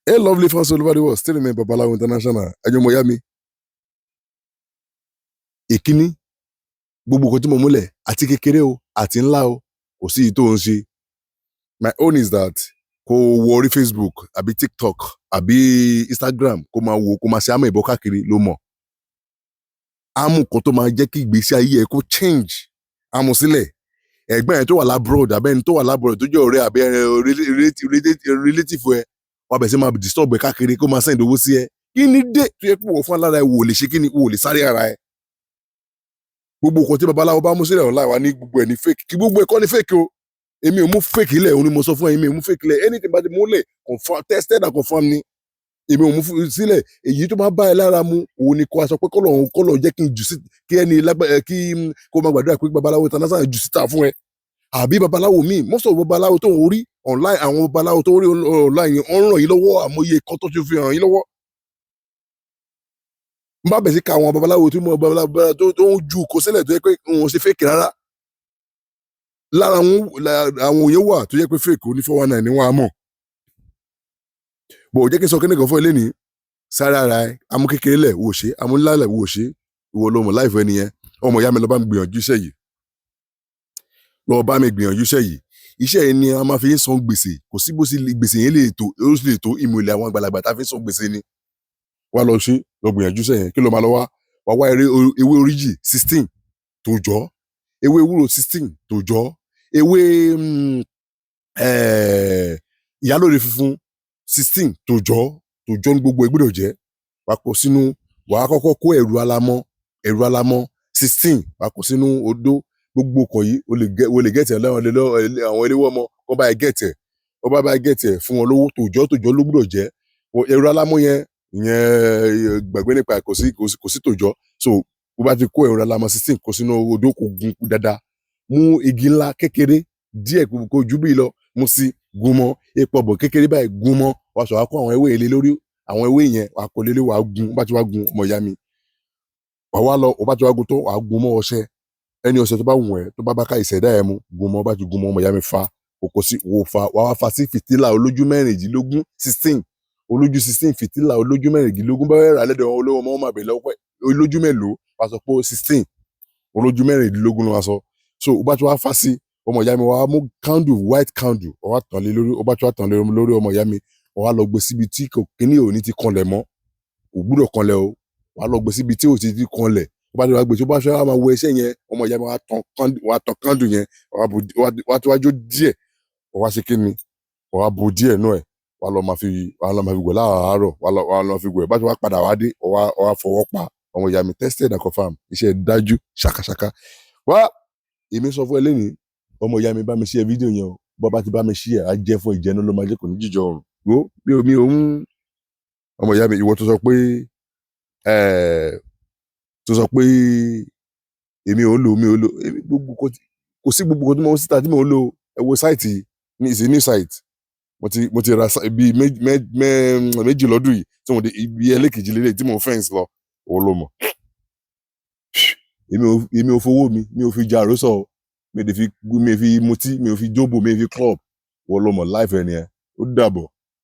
Hey, lovely fans all over the world, still remain Babalawo International. Ẹjọ́ mọ̀ yá mi. Ìkíní, gbogbo nǹkan tí mo múlẹ̀, àti kékeré o, àti ńlá o, kò sí èyí tó ń ṣe. My own is that kó wọ orí Facebook, àbí TikTok, àbí Instagram, kó máa wo, kó máa ṣe àmọ́ ìbọn káàkiri ló mọ̀. Àmú kan tó máa jẹ́ kí ìgbésí ayé ẹ kó change. Àmú sílẹ̀. Ẹ̀gbọ́n ẹ̀ tó wà lábroad, àbẹ́ni tó wà lábroad tó jẹ́ ọ̀rẹ́ àbí relative ẹ, wọ́n bẹ̀ sí máa disturb ẹ káàkiri kó máa send owó sí ẹ. Kí ni dé tó yẹ kó wọ̀ fún alára ẹ wò lè ṣe kí ni wò lè sáré ara ẹ. Gbogbo nǹkan tí babaláwo bá mú sílẹ̀ online wa ní gbogbo ẹ̀ ní fake. Kí gbogbo ẹ̀ kọ́ ni fake o. Èmi ò mú fake ilẹ̀, òun ni mo sọ fún ẹ, èmi ò mú fake ilẹ̀. Anything bá ti mú lẹ̀, confirm, tested and confirm ni. Èmi ò mú sílẹ̀. Èyí tó máa bá ẹ lára mu, òun ni kó a sọ pé kọ́lọ̀ jẹ́ kí n jù sí, kí ẹni kí kó máa gbàdúrà pé babaláwo international jù síta fún ẹ. Àbí babaláwo míì, most of babaláwo tó ń rí online, àwọn babaláwo tó ń rí online yẹn, wọ́n ràn yín lọ́wọ́ àmọye kan tó ti fi ràn yín lọ́wọ́. N bá bẹ̀ sí ka àwọn babaláwo tí mo babaláwo tó ń ju kó sílẹ̀ tó yẹ pé wọn ò ṣe fake rárá. Lára àwọn òye wà tó yẹ pé fake ní 419 ni wọ́n á mọ̀. Bò jẹ́ kí n sọ kíní kan fún ẹ lénìí. Sáré ara ẹ, amú kékeré lẹ̀ wò ṣe, amú ńlá lẹ̀ wò ṣe. Ìwọ ló mọ̀ láìfẹ́ nìyẹn. Ọmọ ìyá mi lọ bá mi gbìyànjú iṣẹ́ yìí. Lọ bá mi gbìyànjú iṣẹ́ yìí. Iṣẹ́ yìí ni a máa fi ń san gbèsè. Kò sí bó sí gbèsè yẹn lè tó ìmùlẹ̀ àwọn àgbàlagbà tá a fi ń san gbèsè ni. Wá lọ ṣe, lọ gbìyànjú iṣẹ́ yẹn. Kí ló máa lọ wá? Wá wá ewé oríjì 16 tó jọ. Ewé ewúro 16 tó jọ. Ewé ìyálóde funfun 16 tó jọ ní gbogbo ẹ gbọ́dọ̀ jẹ́. Wá kó sínú, wá kọ́kọ́ kó ẹ̀rù alámọ̀ 16 wá kó sínú odó. Gbogbo kan yìí o lè gẹ̀tẹ̀ àwọn eléwọ́ ọmọ kó bá ẹ gẹ̀tẹ̀. Ó bá ẹ gẹ̀tẹ̀ fún wọn lówó tó jọ ló gbọ́dọ̀ jẹ́. Ẹ̀rù alámọ̀ yẹn gbàgbé nípa kò sí tó jọ. So bó bá ti kó ẹ̀rù alámọ̀ 16 kó sínú odó kó gun dáadáa. Mú igi ńlá kékeré díẹ̀ kó ju bí lọ, mú sí gún mọ́, epo ọ̀bọ̀ kékeré báyìí gún mọ́. Wá sọ wá kó àwọn ewé ilé lórí, àwọn ewé yẹn wá kó lélé wá gun, bá ti wá gun ọmọ ìyá mi. Wá lọ, ó bá ti wá gun tó wá gun mọ́ ọṣẹ. Ẹni ọṣẹ tó bá wù ẹ́, tó bá ká ìṣẹ̀dá ẹ mú, gun mọ́, bá ti gun mọ́ ọmọ ìyá mi fa. Kò sí wò fa, wá fa sí fìtílà olójú mẹ́rìndínlógún 16. Olójú 16 fìtílà olójú mẹ́rìndínlógún bá rà lẹ́dọ̀ olówó ọmọ máa bẹ̀ lọ́wọ́ olójú mélòó wá sọ pé 16 olójú mẹ́rìndínlógún ló wá sọ. So ó bá ti wá fa sí ọmọ ìyá mi, wá mú candle, white candle, ó wá tàn lé lórí. Ó bá ti wá tàn lé lórí ọmọ ìyá mi, ó wá lọ gbé síbi tí kíní ò ní ti kanlẹ̀ mọ́. Kò gbúdọ̀ kanlẹ̀ o. Wá lọ gbé síbi tí ò ti kanlẹ̀. Ó bá ti wá gbé, tó bá ṣe wá máa wo iṣẹ́ yẹn, ọmọ ìyá mi wá tàn candle yẹn, wá ti wá jó díẹ̀. Ó wá ṣe kíni? Ó wá bu díẹ̀ náà ẹ̀. Wá lọ máa fi wẹ̀ láàárọ̀. Wá lọ fi wẹ̀. Bá ti wá padà wá dé, ó wá fọwọ́ pa ọmọ ìyá mi, tested and confirm. Iṣẹ́ dájú ṣàkàṣàkà. Wá, èmi sọ fún ẹ lénìí, ọmọ ìyá mi bá mi share fídíò yẹn o. Bó bá ti bá mi share, á jẹ́ fún ìjẹun ló máa jẹ́ kò ní jíjọ ọrùn. Wo mi ò ń ọmọ ìyá mi, ìwọ tó sọ pé èmi ò lò kò sí gbogbo tí mo ń síta tí mo ń lò. Ẹ wo sáìtì ní ìsìn ní site. Mo ti ra bí méjì lọ́dún yìí tí mo dé ibi ẹlẹ́kejì lélẹ̀ tí mo fẹ́ǹsì lọ. Òun ló mọ̀. Èmi ò fowó mi ò fi jà àrósọ. Mi ò fi mutí, mi ò fi jóbò, mi ò fi club. Òun ló mọ̀ life ẹni ẹ. Ó dàbọ̀.